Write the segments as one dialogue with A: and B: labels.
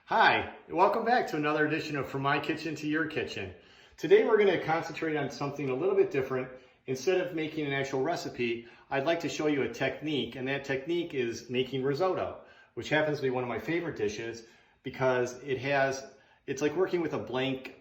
A: Hi, welcome back to another edition of From My Kitchen to Your Kitchen. Today we're going to concentrate on something a little bit different. Instead of making an actual recipe, I'd like to show you a technique, and that technique is making risotto, which happens to be one of my favorite dishes because it's like working with a blank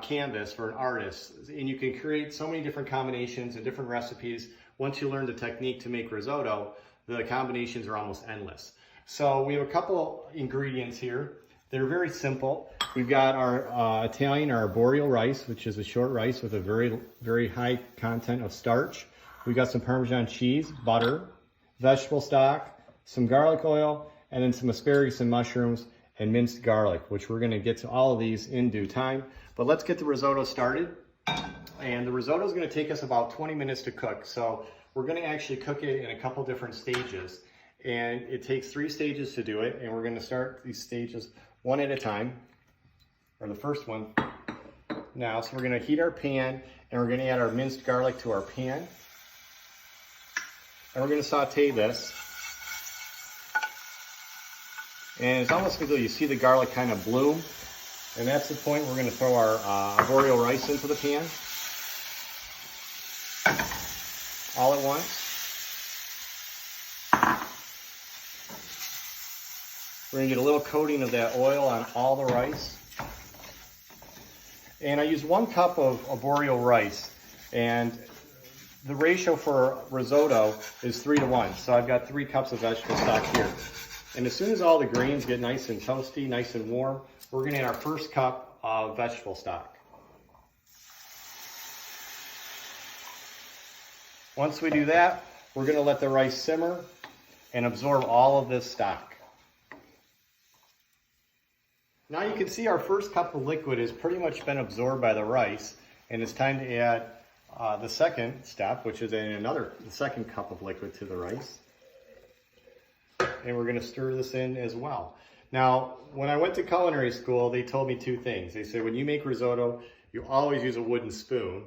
A: canvas for an artist, and you can create so many different combinations and different recipes. Once you learn the technique to make risotto, the combinations are almost endless. So we have a couple ingredients here. They're very simple. We've got our Italian, our arborio rice, which is a short rice with a very high content of starch. We've got some Parmesan cheese, butter, vegetable stock, some garlic oil, and then some asparagus and mushrooms and minced garlic, which we're gonna get to all of these in due time. But let's get the risotto started. And the risotto is gonna take us about 20 minutes to cook. So we're gonna actually cook it in a couple different stages. And it takes 3 stages to do it. And we're gonna start these stages one at a time, or the first one now. So we're gonna heat our pan and we're gonna add our minced garlic to our pan. And we're gonna saute this. And it's almost as though you see the garlic kind of bloom. And that's the point we're gonna throw our arborio rice into the pan. All at once. We're gonna get a little coating of that oil on all the rice. And I used 1 cup of arborio rice, and the ratio for risotto is 3 to 1. So I've got 3 cups of vegetable stock here. And as soon as all the grains get nice and toasty, nice and warm, we're gonna add our first cup of vegetable stock. Once we do that, we're gonna let the rice simmer and absorb all of this stock. Now you can see our first cup of liquid has pretty much been absorbed by the rice, and it's time to add the second step, which is adding the second cup of liquid to the rice. And we're gonna stir this in as well. Now, when I went to culinary school, they told me 2 things. They said, when you make risotto, you always use a wooden spoon.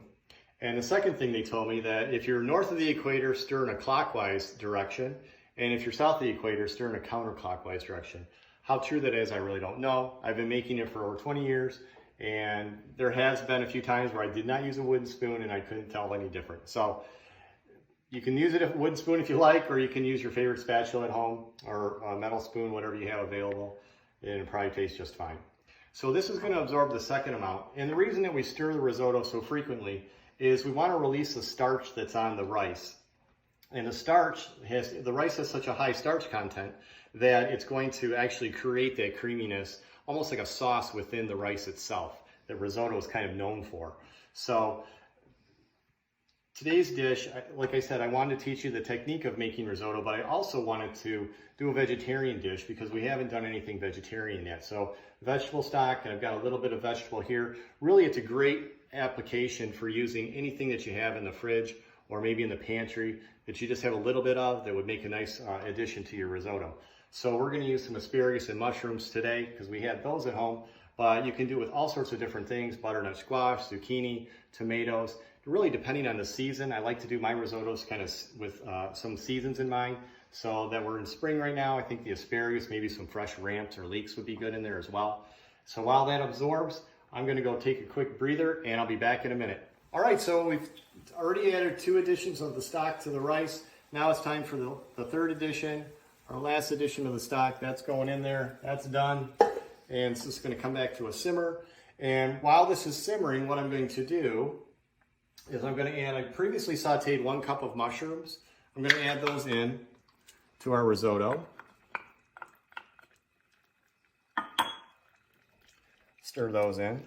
A: And the second thing they told me, that if you're north of the equator, stir in a clockwise direction. And if you're south of the equator, stir in a counterclockwise direction. How true that is, I really don't know. I've been making it for over 20 years, and there has been a few times where I did not use a wooden spoon and I couldn't tell any different. So you can use a wooden spoon if you like, or you can use your favorite spatula at home, or a metal spoon, whatever you have available, and it probably tastes just fine. So this is gonna absorb the second amount. And the reason that we stir the risotto so frequently is we wanna release the starch that's on the rice. And the rice has such a high starch content that it's going to actually create that creaminess, almost like a sauce within the rice itself, that risotto is kind of known for. So today's dish, like I said, I wanted to teach you the technique of making risotto, but I also wanted to do a vegetarian dish because we haven't done anything vegetarian yet. So vegetable stock, and I've got a little bit of vegetable here. Really, it's a great application for using anything that you have in the fridge or maybe in the pantry that you just have a little bit of that would make a nice addition to your risotto. So we're gonna use some asparagus and mushrooms today because we had those at home, but you can do it with all sorts of different things: butternut squash, zucchini, tomatoes, really depending on the season. I like to do my risottos kind of with some seasons in mind. So that we're in spring right now, I think the asparagus, maybe some fresh ramps or leeks would be good in there as well. So while that absorbs, I'm gonna go take a quick breather and I'll be back in a minute. All right, so we've already added 2 additions of the stock to the rice. Now it's time for the third addition, our last addition of the stock. That's going in there, that's done. And it's just gonna come back to a simmer. And while this is simmering, what I'm going to do is I'm gonna add, I previously sauteed 1 cup of mushrooms. I'm gonna add those in to our risotto. Stir those in.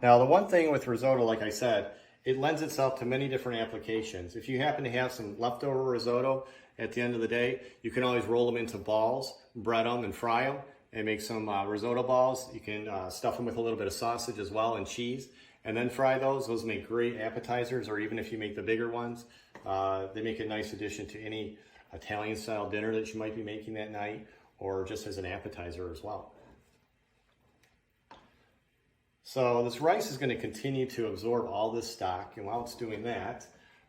A: Now, the one thing with risotto, like I said, it lends itself to many different applications. If you happen to have some leftover risotto at the end of the day, you can always roll them into balls, bread them, and fry them, and make some risotto balls. You can stuff them with a little bit of sausage as well and cheese, and then fry those. Those make great appetizers, or even if you make the bigger ones, they make a nice addition to any Italian-style dinner that you might be making that night, or just as an appetizer as well. So this rice is going to continue to absorb all this stock, and while it's doing that,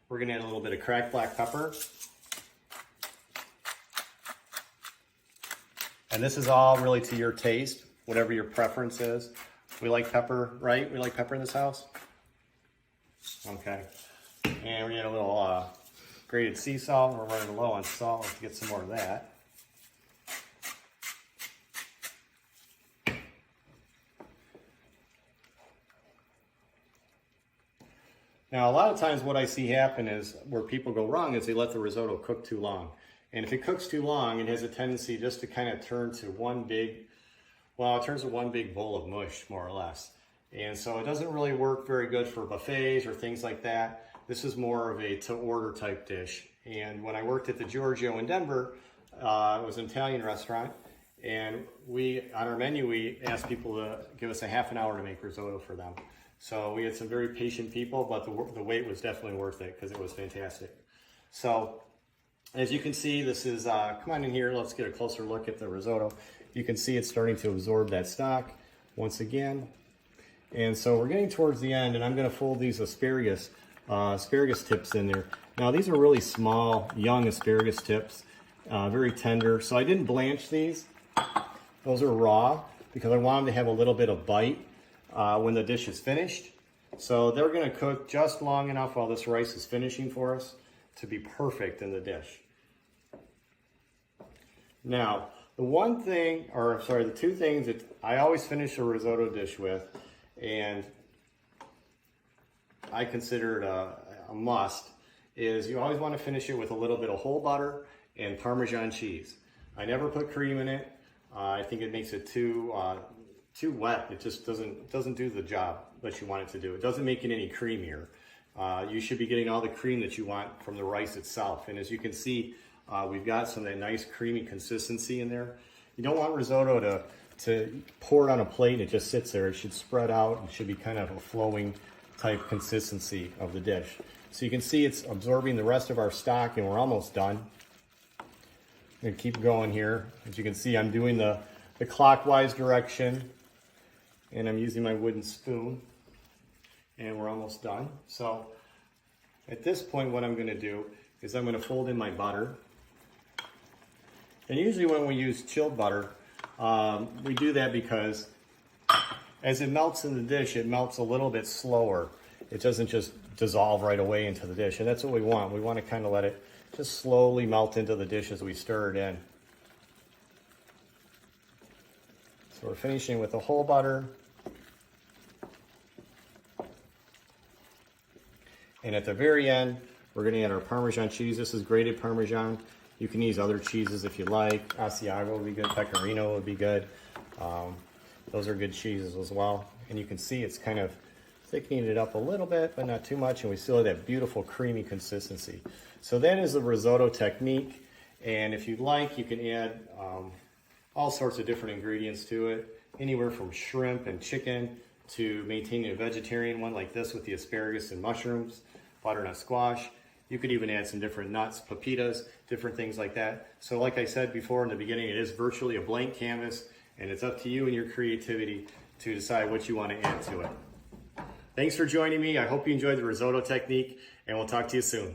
A: we're going to add a little bit of cracked black pepper. And this is all really to your taste, whatever your preference is. We like pepper, right? We like pepper in this house? Okay. And we add a little grated sea salt. We're running low on salt. Let's get some more of that. Now, a lot of times what I see happen is where people go wrong is they let the risotto cook too long. And if it cooks too long, it has a tendency just to kind of turn to one big, well, it turns to one big bowl of mush, more or less. And so it doesn't really work very good for buffets or things like that. This is more of a to-order type dish. And when I worked at the Giorgio in Denver, it was an Italian restaurant. And on our menu, we asked people to give us a half an hour to make risotto for them. So we had some very patient people, but the wait was definitely worth it because it was fantastic. So as you can see, this is, come on in here, let's get a closer look at the risotto. You can see it's starting to absorb that stock once again. And so we're getting towards the end, and I'm gonna fold these asparagus tips in there. Now these are really small, young asparagus tips, very tender. So I didn't blanch these. Those are raw because I want them to have a little bit of bite when the dish is finished. So they're gonna cook just long enough while this rice is finishing for us to be perfect in the dish. Now, the two things that I always finish a risotto dish with, and I consider it a must, is you always want to finish it with a little bit of whole butter and Parmesan cheese. I never put cream in it. I think it makes it too wet. It just doesn't do the job that you want it to do. It doesn't make it any creamier. You should be getting all the cream that you want from the rice itself. And as you can see, we've got some of that nice creamy consistency in there. You don't want risotto to pour it on a plate and it just sits there. It should spread out and should be kind of a flowing type consistency of the dish. So you can see it's absorbing the rest of our stock, and we're almost done. I'm gonna keep going here. As you can see, I'm doing the clockwise direction, and I'm using my wooden spoon, and we're almost done. So at this point, what I'm gonna do is I'm gonna fold in my butter. And usually when we use chilled butter, we do that because as it melts in the dish, it melts a little bit slower. It doesn't just dissolve right away into the dish, and that's what we want. We want to kind of let it just slowly melt into the dish as we stir it in. So we're finishing with the whole butter. And at the very end, we're going to add our Parmesan cheese. This is grated Parmesan. You can use other cheeses if you like. Asiago would be good. Pecorino would be good. Those are good cheeses as well. And you can see it's kind of thickening it up a little bit, but not too much. And we still have that beautiful creamy consistency. So that is the risotto technique. And if you'd like, you can add all sorts of different ingredients to it. Anywhere from shrimp and chicken to maintaining a vegetarian one like this with the asparagus and mushrooms, butternut squash. You could even add some different nuts, pepitas, different things like that. So like I said before in the beginning, it is virtually a blank canvas, and it's up to you and your creativity to decide what you want to add to it. Thanks for joining me. I hope you enjoyed the risotto technique, and we'll talk to you soon.